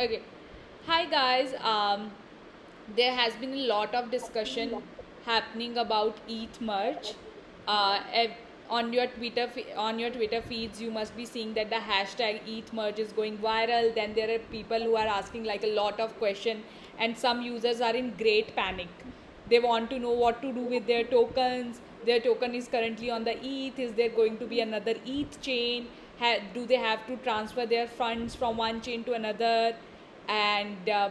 Okay. Hi guys. There has been a lot of discussion happening about ETH merge. On your Twitter feeds, you must be seeing that the hashtag ETH merge is going viral. Then there are people who are asking like a lot of question, and some users are in great panic. They want to know what to do with their tokens. Their token is currently on the ETH. Is there going to be another ETH chain? Do they have to transfer their funds from one chain to another? And uh,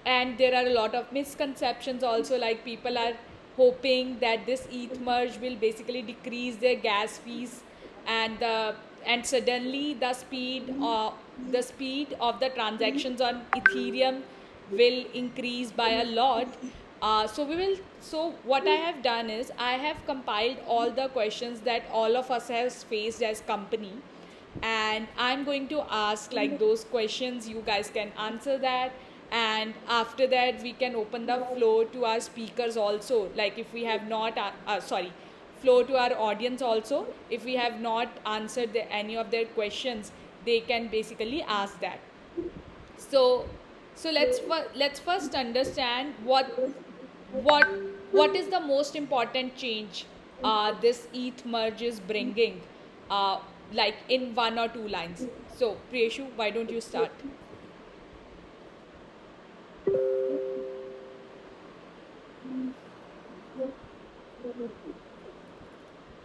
and there are a lot of misconceptions also, like people are hoping that this ETH merge will basically decrease their gas fees, and suddenly the speed of the transactions on Ethereum will increase by a lot. So what I have done is I have compiled all the questions that all of us has faced as company, and I'm going to ask like those questions. You guys can answer that, and after that we can open the floor to our speakers also, like if we have not sorry, floor to our audience also. If we have not answered any of their questions, they can basically ask that. So so let's first understand what what is the most important change this ETH merge is bringing, uh, like in one or two lines. So Priyeshu, why don't you start?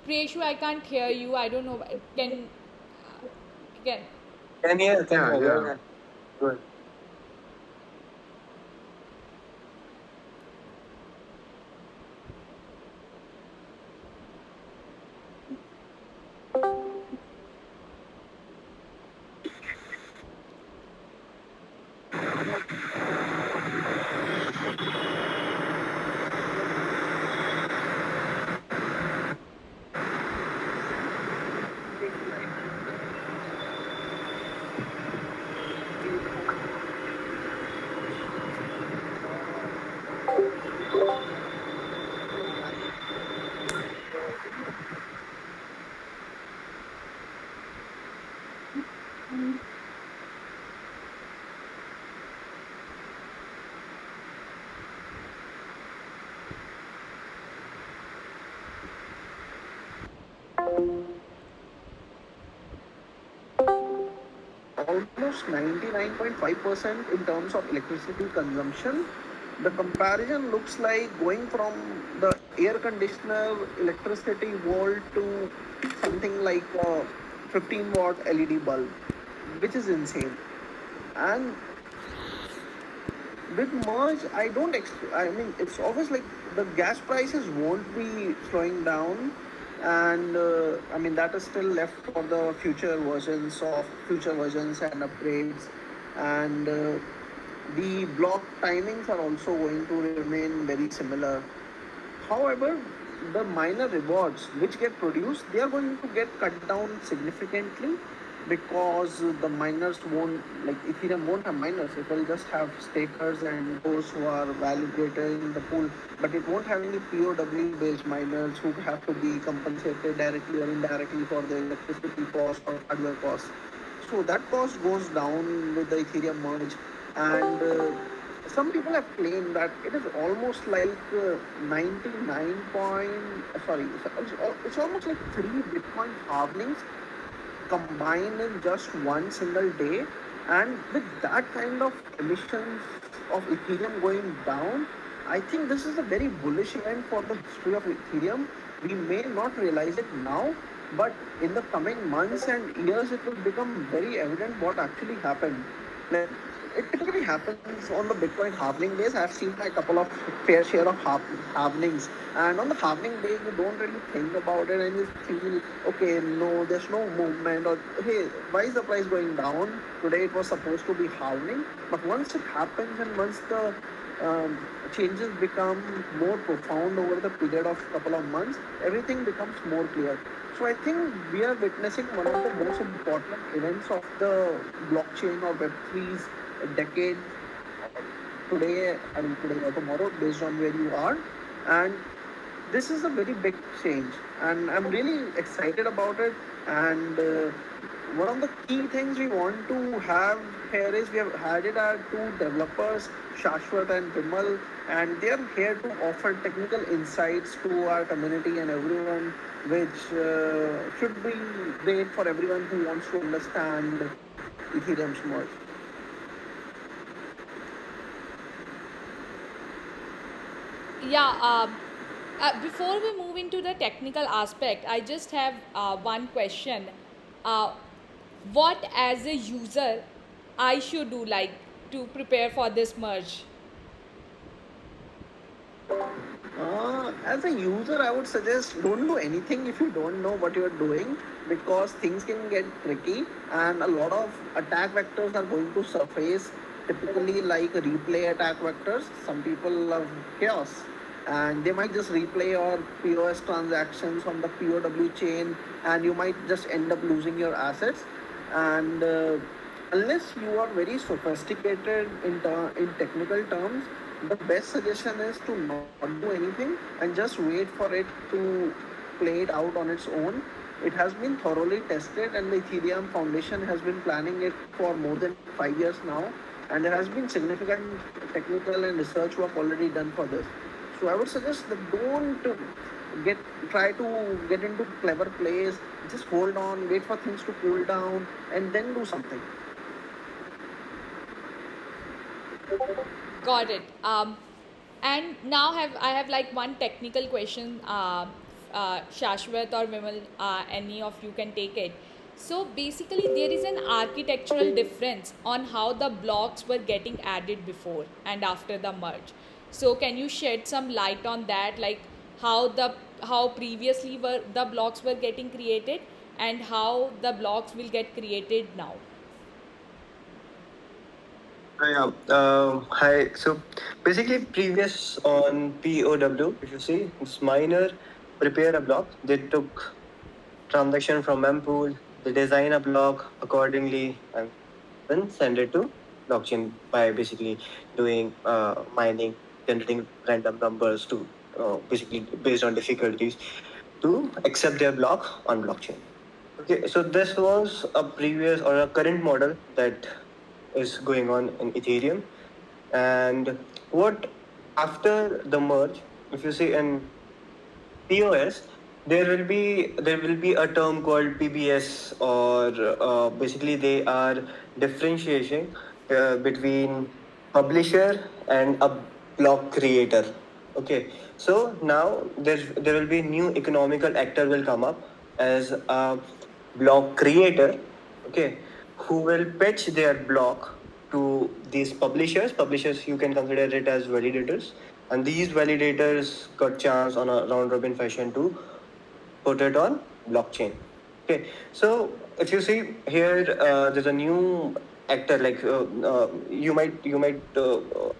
Priyeshu, I can't hear you. I don't know. Can Can you? Can you? Yeah. Good. Almost 99.5% in terms of electricity consumption. The comparison looks like going from the air conditioner electricity volt to something like a 15-watt LED bulb, which is insane. And with merge, I mean, it's always like the gas prices won't be slowing down, and I mean that is still left for the future versions and upgrades, and the block timings are also going to remain very similar. However, the minor rewards which get produced, they are going to get cut down significantly because the miners won't, like Ethereum won't have miners. It will just have stakers and those who are validated in the pool, but it won't have any POW based miners who have to be compensated directly or indirectly for the electricity cost or hardware cost. So that cost goes down with the Ethereum merge, and some people have claimed that it is almost like 99 point, sorry, it's almost like three Bitcoin halvings combined in just one single day. And with that kind of emissions of Ethereum going down, I think this is a very bullish event for the history of Ethereum. We may not realize it now, but in the coming months and years, it will become very evident what actually happened. Like, it typically happens on the Bitcoin halving days. I've seen a couple of fair share of halvings, and on the halving day, you don't really think about it, and you feel, okay, no, there's no movement, or hey, why is the price going down? Today it was supposed to be halving, but once it happens and once the um, changes become more profound over the period of couple of months, everything becomes more clear. So I think we are witnessing one of the most important events of the blockchain or Web3's decade today, I mean today or tomorrow, based on where you are. And this is a very big change, and I'm really excited about it. And one of the key things we want to have here is we have added our two developers, Shashwat and Vimal, and they are here to offer technical insights to our community and everyone, which should be great for everyone who wants to understand Ethereum's merge. Yeah, before we move into the technical aspect, I just have one question. Uh, what as a user I should do like to prepare for this merge? As a user, I would suggest don't do anything if you don't know what you're doing, because things can get tricky and a lot of attack vectors are going to surface. Typically, like replay attack vectors, some people love chaos and they might just replay your POS transactions on the POW chain, and you might just end up losing your assets. And unless you are very sophisticated in technical terms, the best suggestion is to not do anything and just wait for it to play it out on its own. It has been thoroughly tested, and the Ethereum Foundation has been planning it for more than 5 years now, and there has been significant technical and research work already done for this. So I would suggest that don't get try to get into clever plays. Just hold on, wait for things to cool down, and then do something. Got it. And now have I have like one technical question. Shashwat or Vimal, any of you can take it. So basically, there is an architectural difference on how the blocks were getting added before and after the merge. So can you shed some light on that, like how previously were the blocks were getting created and how the blocks will get created now? Yeah. Hi. So basically, previous on POW, if you see, it's miner prepare a block. They took transaction from mempool. They design a block accordingly and then send it to blockchain by basically doing mining, generating random numbers to basically based on difficulties to accept their block on blockchain. Okay, so this was a previous or a current model that is going on in Ethereum. And what after the merge, if you see in POS, there will be a term called PBS, or basically they are differentiating between publisher and a block creator. Okay, so now there will be new economical actor will come up as a block creator. Okay, who will pitch their block to these publishers. Publishers, you can consider it as validators, and these validators got chance on a round robin fashion to put it on blockchain. Okay, so if you see here, there's a new actor, like you might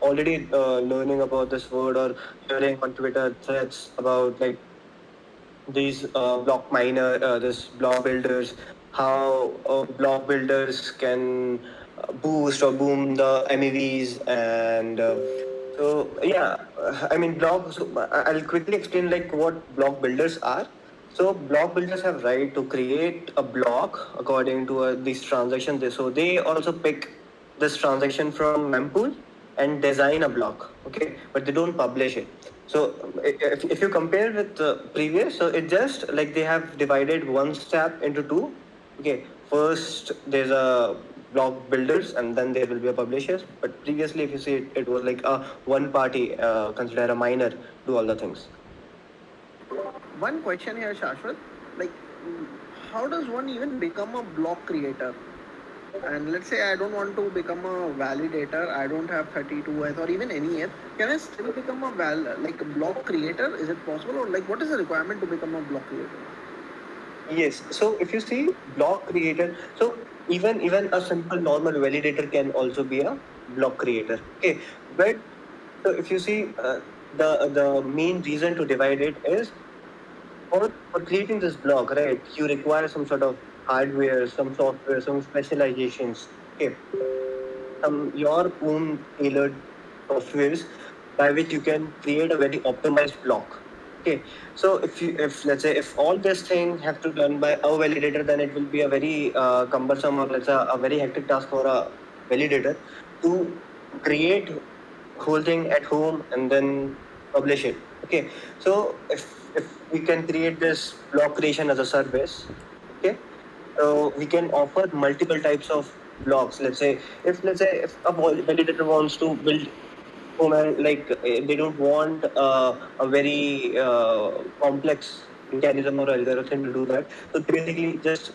already learning about this word or hearing on Twitter threads about like these block miner, this block builders, how block builders can boost or boom the MEVs, and so yeah, I mean blocks. I'll quickly explain like what block builders are. So block builders have right to create a block according to these transactions. So they also pick this transaction from mempool and design a block. Okay, but they don't publish it. So if you compare with the previous, so it just like they have divided one step into two. Okay, first there's a blog builders and then there will be a publishers. But previously, if you see it, it was like a one party, consider a minor, do all the things. One question here, Shashwat. Like, mm, how does one even become a block creator? And let's say I don't want to become a validator. I don't have 32 ETH or even any ETH. Can I still become a like a block creator? Is it possible, or like what is the requirement to become a block creator? Yes. So if you see block creator, so even a simple normal validator can also be a block creator. Okay, but so if you see the main reason to divide it is for creating this block, right? You require some sort of hardware, some software, some specializations. Okay, some your own tailored softwares by which you can create a very optimized block. Okay, so if let's say if all this thing have to done by a validator, then it will be a very cumbersome or let's say a very hectic task for a validator to create whole thing at home and then publish it. Okay, so if we can create this block creation as a service, okay, so we can offer multiple types of blocks. Let's say if a validator wants to build home and they don't want a very complex mechanism or algorithm to do that. So they basically just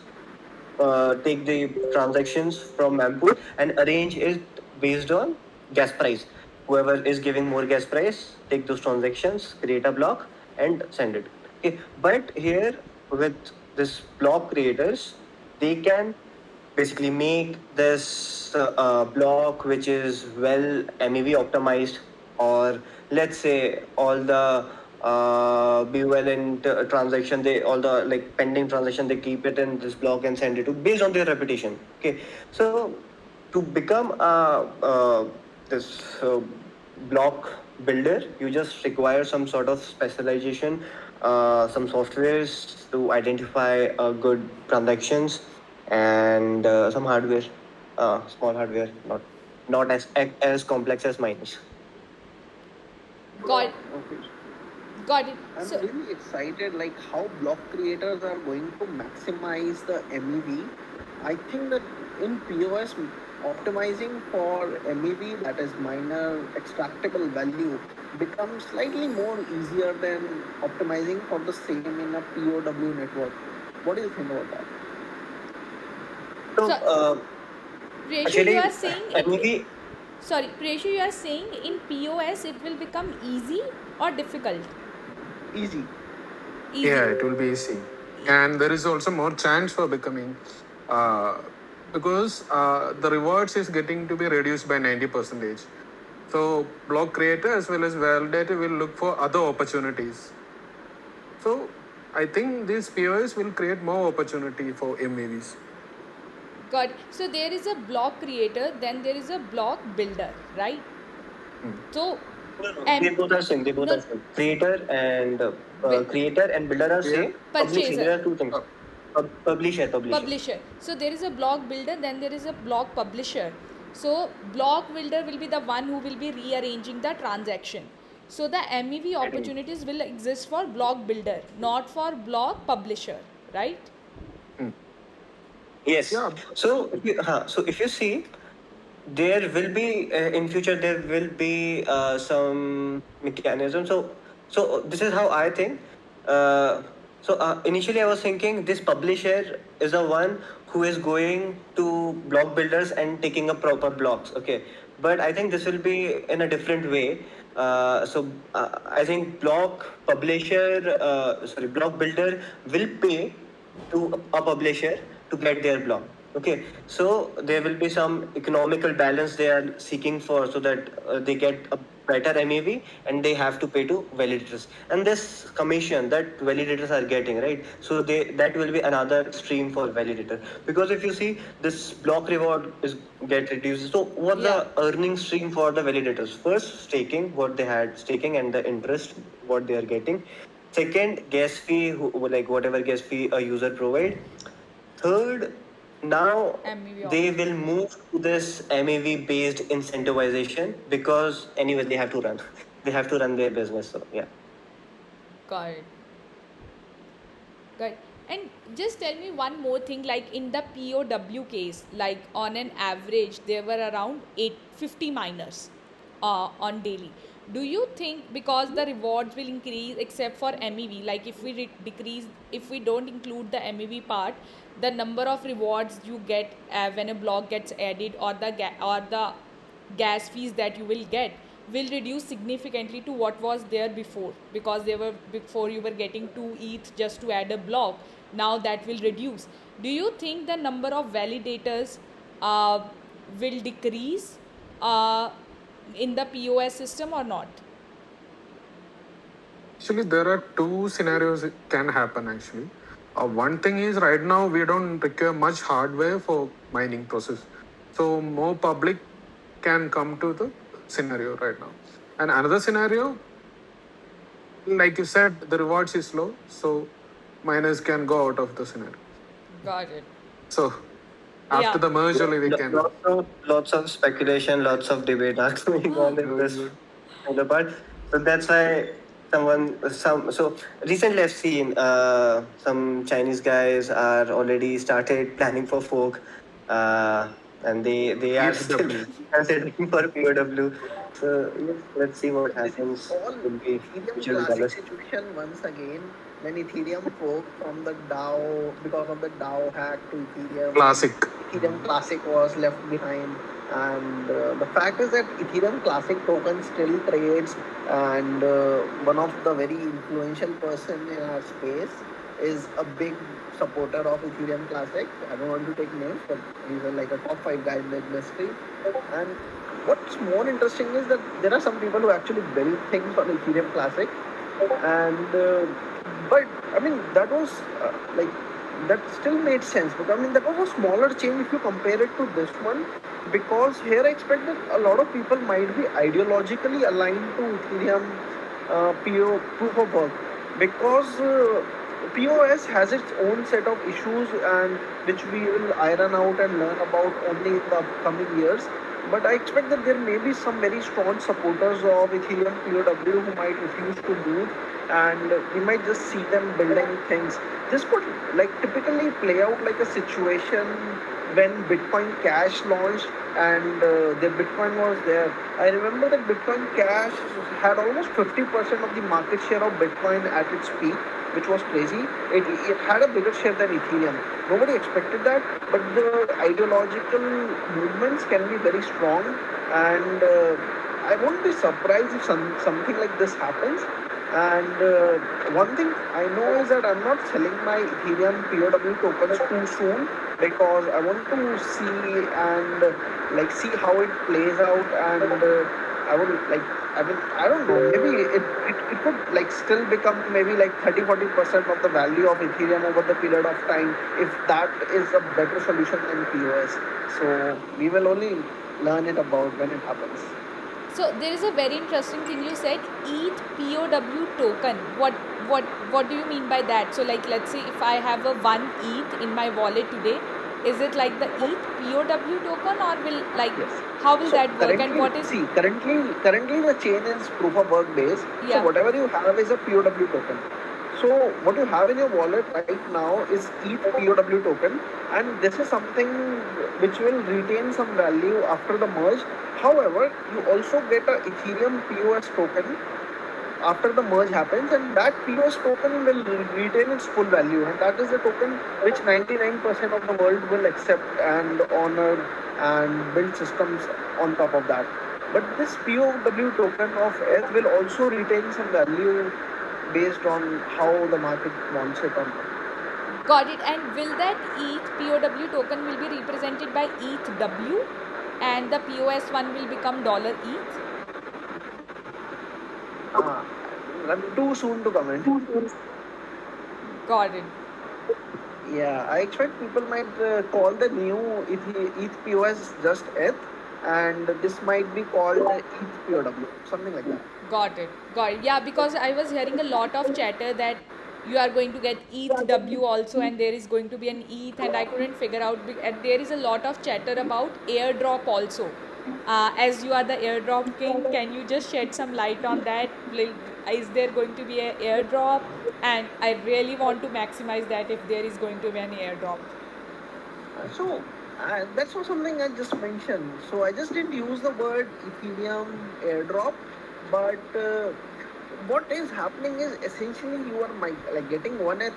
take the transactions from mempool and arrange it based on gas price. Whoever is giving more gas price, take those transactions, create a block, and send it. Okay, but here with this block creators, they can basically make this block which is well MEV optimized, or let's say all the equivalent transaction, they all the like pending transaction, they keep it in this block and send it to based on their reputation. Okay, so to become this block builder, you just require some sort of specialization, some softwares to identify good transactions, and some hardware, small hardware, not as complex as mine. Got Okay. got it. I'm So really excited like how block creators are going to maximize the MEV. I think that in POS optimizing for MEV, that is miner extractable value, becomes slightly more easier than optimizing for the same in a POW network. What do you think about that? So so Preshu, you actually, are saying MEV. sorry, Preshu, you are saying in POS it will become easy or difficult? Easy. Easy. Yeah, it will be easy. And there is also more chance for becoming, uh, because the rewards is getting to be reduced by 90%. So block creator as well as validator will look for other opportunities. So I think this POS will create more opportunity for MEVs. Got it. So there is a block creator, then there is a block builder, right? Mm. So, No, no, they and both are same. They both no, are same. bu- Creator and builder are Yeah. same. Publishing, purchaser, there are two things. Uh, Publisher. publisher. So there is a block builder, then there is a block publisher. So block builder will be the one who will be rearranging the transaction. So the MEV opportunities will exist for block builder, not for block publisher, right? mm. Yes. Yeah. So if you see, there will be in future there will be some mechanism. So this is how I think. Uh, initially I was thinking this publisher is the one who is going to block builders and taking up proper blocks. Okay, but I think this will be in a different way. I think block builder will pay to a publisher to get their block. Okay, so there will be some economical balance they are seeking for, so that they get a better MEV and they have to pay to validators. And this commission that validators are getting, right? So that will be another stream for validator, because if you see this block reward is get reduced. So what's Yeah. the earning stream for the validators? First, staking, what they had staking and the interest what they are getting. Second, gas fee, like whatever gas fee a user provide. Third, now MEV they will opportunity. move to this MEV based incentivization, because anyway they have to run. They have to run their business. So yeah. Got it. Got it. And just tell me one more thing, like in the POW case, like on an average, there were around 850 miners on daily. Do you think because the rewards will increase except for MEV, like if we decrease, if we don't include the MEV part, the number of rewards you get when a block gets added, or the gas fees that you will get will reduce significantly to what was there before, because they were before you were getting 2 ETH just to add a block. Now that will reduce. Do you think the number of validators uh, will decrease uh, in the POS system or not? Actually, there are two scenarios it can happen actually. One thing is right now we don't require much hardware for mining process. So more public can come to the scenario right now. And another scenario, like you said, the rewards is low, so miners can go out of the scenario. Got it. So after Yeah. the merge only they can. Lots of speculation, lots of debate are going on in Good, this good. other part. So that's why so recently I've seen some Chinese guys are already started planning for fork, and they are still ETH. considering for POW. So yes, let's see what This is happens. all Would be Ethereum future classic developers. situation once again when Ethereum forked from the DAO because of the DAO hack to Ethereum. Classic. Ethereum Classic was left behind, and the fact is that Ethereum Classic token still trades, and one of the very influential person in our space is a big supporter of Ethereum Classic. I don't want to take names, but he's like a top five guy in the industry. And what's more interesting is that there are some people who actually build things on Ethereum Classic, and but I mean that was like that still made sense, but I mean that was a smaller change if you compare it to this one, because here I expect that a lot of people might be ideologically aligned to Ethereum proof of work, because POS has its own set of issues, and which we will iron out and learn about only in the upcoming years. But I expect that there may be some very strong supporters of Ethereum POW who might refuse to move, and we might just see them building things. This could like typically play out like a situation when Bitcoin Cash launched, and the Bitcoin was there. I remember that Bitcoin Cash had almost 50% of the market share of Bitcoin at its peak, which was crazy. It had a bigger share than Ethereum. Nobody expected that, but the ideological movements can be very strong, and I won't be surprised if something like this happens. And one thing I know is that I'm not selling my Ethereum POW tokens too soon, because I want to see and see how it plays out, and I would like I mean I don't know, maybe it could like still become maybe like 30-40% of the value of Ethereum over the period of time, if that is a better solution than POS. So we will only learn it about when it happens. So there is a very interesting thing you said, ETH POW token. What do you mean by that? So like let's say if I have a 1 ETH in my wallet today, is it like the ETH POW token, or will like Yes. how will So that work, and currently, what is see, currently the chain is proof of work based. So yeah. whatever you have is a POW token. So what you have in your wallet right now is ETH POW token, and this is something which will retain some value after the merge. However, you also get a Ethereum POS token after the merge happens, and that POS token will retain its full value, and that is the token which 99% of the world will accept and honor and build systems on top of that. But this POW token of ETH will also retain some value based on how the market wants it or not. Got it. And will that ETH POW token will be represented by ETHW, and the POS one will become dollar ETH? uh, I'm too soon to comment. Got it. Yeah, I expect people might call the new ETH POS just ETH, and this might be called ETH POW, something like that. Got it. Got it. Yeah, because I was hearing a lot of chatter that you are going to get ETHW also, and there is going to be an ETH, and I couldn't figure out. And there is a lot of chatter about airdrop also. As you are the airdrop king, can you just shed some light on that? Is there going to be an airdrop? And I really want to maximize that if there is going to be an airdrop. So that's not something I just mentioned. So I just didn't use the word Ethereum airdrop, but what is happening is essentially you are like getting one ETH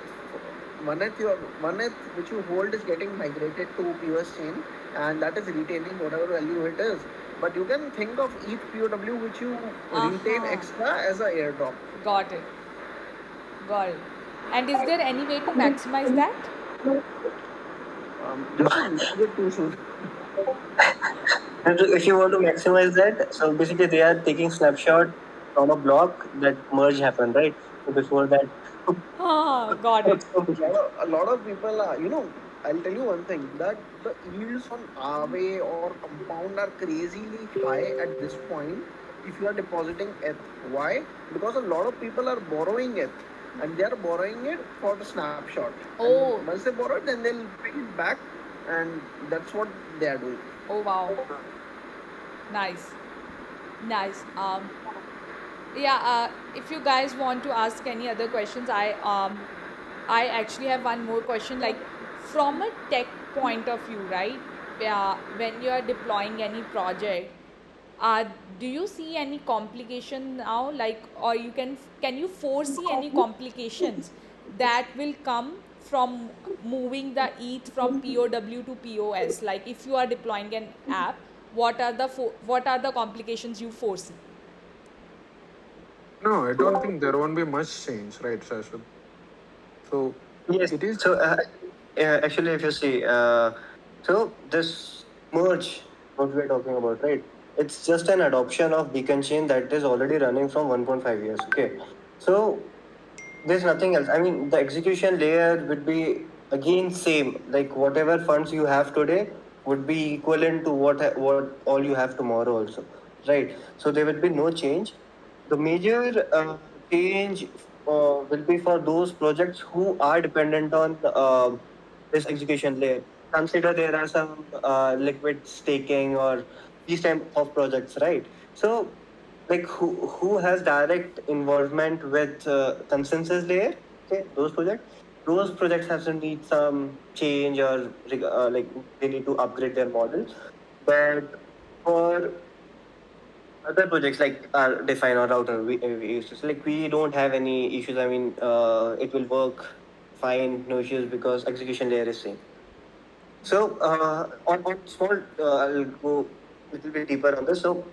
which you hold is getting migrated to POS chain, and that is retaining whatever value it is. But you can think of ETH POW which you retain Uh-huh. extra as a airdrop. Got it. Got it. And is there any way to maximize that? Just a little bit too soon. And so if you want to maximize that, so basically they are taking snapshot from a block that merge happened, right? So before that, Got it. A lot of people are, I'll tell you one thing, that the yields on Aave or Compound are crazily high at this point. if you are depositing ETH. Why? Because a lot of people are borrowing ETH, and they are borrowing it for the snapshot. Oh. And once they borrow it, then they'll pay it back, and that's what they are doing. Oh wow. Nice. Nice. Yeah, if you guys want to ask any other questions, I actually have one more question. Like, from a tech point of view, right? When you are deploying any project, uh, do you see any complication now? Like, or can you foresee any complications that will come from moving the ETH from POW to POS? Like, if you are deploying an app, what are the complications you foresee? No, I don't think there won't be much change, right, Shashwat? So Yes. it is. So actually, if you see, so this merge, what we're talking about, right? It's just an adoption of beacon chain that is already running from 1.5 years. Okay. So there's nothing else. I mean, the execution layer would be again same. Like whatever funds you have today would be equivalent to what all you have tomorrow also, right? So there will be no change. The major change will be for those projects who are dependent on this execution layer. Consider there are some liquid staking or these type of projects, right? So like who has direct involvement with consensus layer, okay, those projects have to need some change or like they need to upgrade their model. But for other projects like define or router, we used to say, like we don't have any issues. I mean, it will work fine, no issues, because execution layer is same. So on small, I'll go a little bit deeper on this. So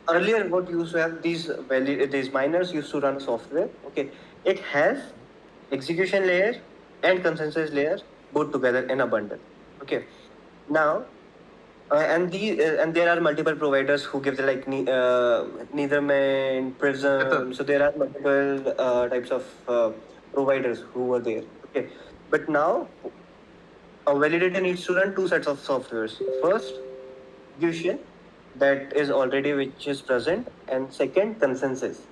earlier, what used to have these miners used to run software. Okay, it has execution layer and consensus layer both together in a bundle. Okay, now and there are multiple providers who give the like Netherman, Ether. Prism. So there are multiple types of providers who were there. Okay, but now a validator needs to run two sets of softwares. First, execution that is already which is present, and second, consensus.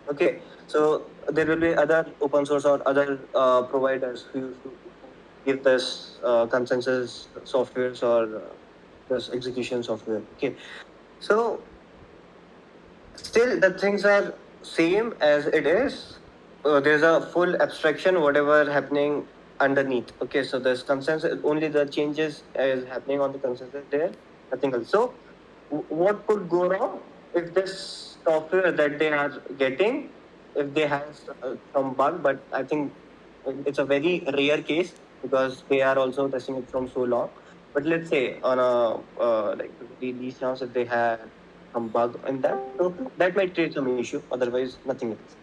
Okay, so there will be other open source or other providers who used to give this consensus softwares or this execution software. Okay, so still the things are same as it is. There's a full abstraction whatever happening underneath. Okay, so there's consensus, only the changes is happening on the consensus there, nothing else. So what could go wrong if this software that they are getting, if they have some bug? But I think it's a very rare case because they are also testing it from so long. But let's say on a like these chance if they have some bug in that, so that might create some issue. Otherwise, nothing else.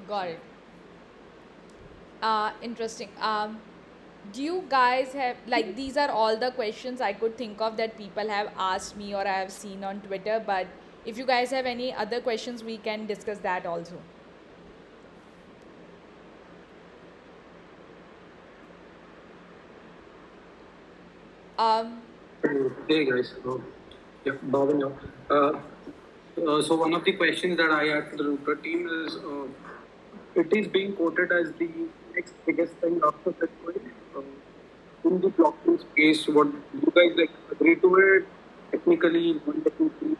Got it. Interesting. Do you guys have, like, these are all the questions I could think of that people have asked me or I have seen on Twitter, but if you guys have any other questions, we can discuss that also. Um, Hey guys, yeah, Bhavin here. So one of the questions that I had for the router team is, it is being quoted as the next biggest thing after Bitcoin in the blockchain space. What you guys like agree to it technically? Non-technically?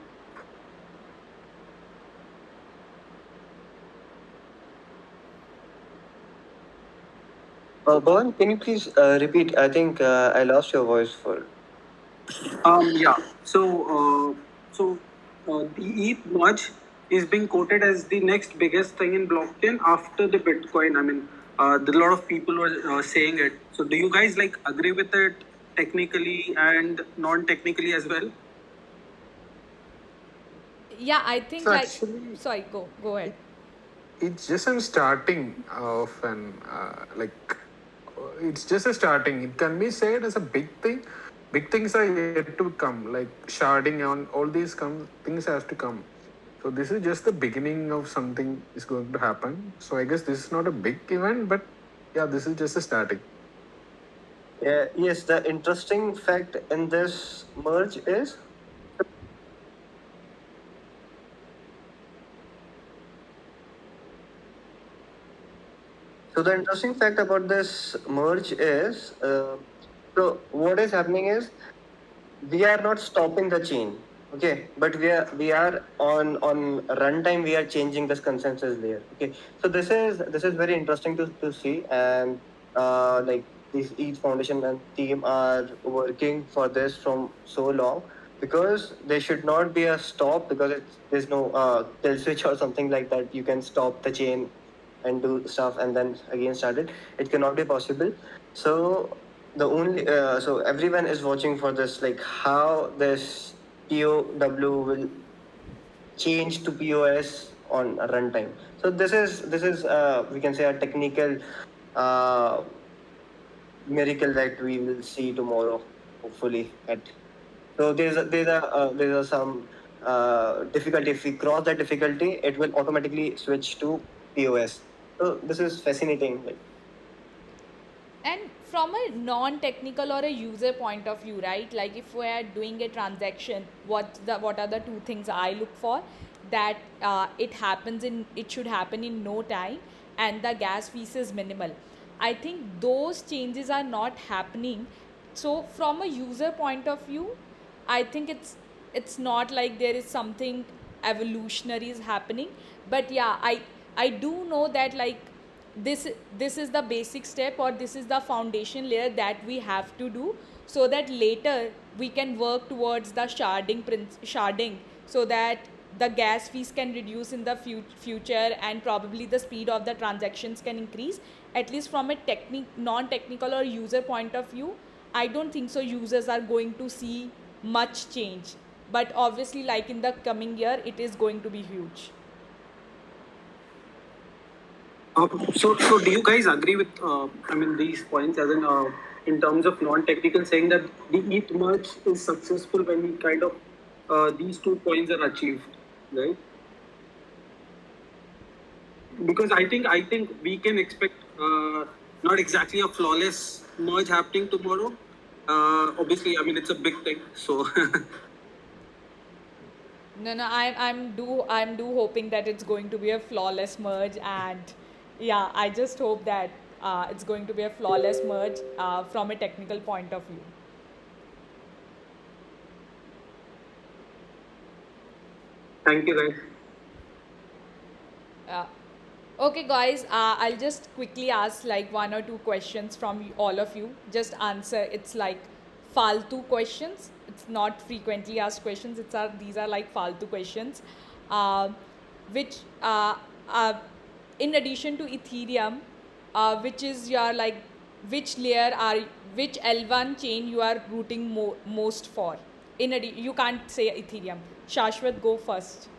Bhavan, can you please repeat? I think I lost your voice for. Yeah. So the ETH merge is being quoted as the next biggest thing in blockchain after the Bitcoin. I mean, there a lot of people were saying it. So, do you guys like agree with it technically and non-technically as well? yeah, I think, So like, actually, sorry, go ahead. it's just a starting of an it's just a starting. It can be said as a big thing. Big things are yet to come, like sharding on all these things has to come. So this is just the beginning of something is going to happen. So I guess this is not a big event, but yeah, this is just a starting. Yes, the interesting fact in this merge is So the interesting fact about this merge is, so what is happening is we are not stopping the chain, okay, but we are on runtime. We are changing this consensus layer, okay. So this is very interesting to see, and like this each foundation and team are working for this from so long, because there should not be a stop, because there's no kill switch or something like that. You can stop the chain and do stuff and then again start it cannot be possible. So the only so everyone is watching for this, like how this POW will change to POS on a runtime. So this is we can say a technical uh, miracle that we will see tomorrow, hopefully. So there's a some difficulty. If we cross that difficulty, it will automatically switch to POS. So this is fascinating. Like, And from a non-technical or a user point of view, right? Like if we are doing a transaction, what are the two things I look for? That it should happen in no time, and the gas fees is minimal. I think those changes are not happening. So from a user point of view, I think it's not like there is something evolutionary is happening. But yeah, I do know that like this is the basic step, or this is the foundation layer that we have to do, so that later we can work towards the sharding, so that the gas fees can reduce in the future, and probably the speed of the transactions can increase. At least from a non-technical or user point of view, I don't think so users are going to see much change, but obviously like in the coming year it is going to be huge. So do you guys agree with, I mean, these points as in terms of non-technical, saying that the ETH merge is successful when we kind of, these 2 points are achieved, right? Because I think we can expect not exactly a flawless merge happening tomorrow. Obviously, I mean, it's a big thing, so No, I'm do hoping that it's going to be a flawless merge, and yeah, I just hope that it's going to be a flawless merge from a technical point of view. thank you guys. Uh, okay, guys, I'll just quickly ask like one or two questions from all of you. Just answer. It's like faltu questions. It's not frequently asked questions. These are like faltu questions, uh, which uh, in addition to Ethereum, which is your like which layer are which L1 chain you are rooting most for. You can't say Ethereum. Shashwat, go first.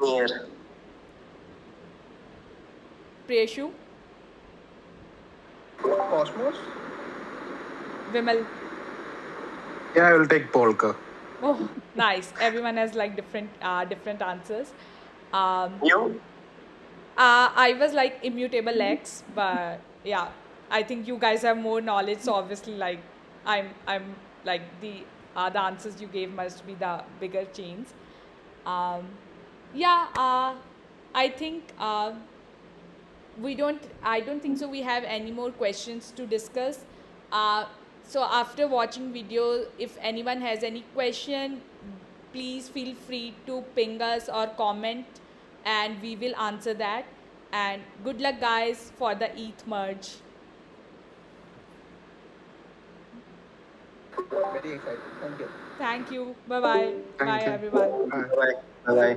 near. Preshu, Cosmos? Vimal. Yeah, I will take Polka. Oh, nice. Everyone has like different answers. Um, You? I was like immutable X, but yeah, I think you guys have more knowledge. So obviously, like I'm like the answers you gave must be the bigger chains. Um, yeah, I think I don't think so we have any more questions to discuss. uh, so after watching video, if anyone has any question, please feel free to ping us or comment, and we will answer that. And good luck guys for the ETH merge. Very excited. Thank you. Thank you. Bye bye. Bye Thank you. everyone. Bye. Bye bye. Bye bye.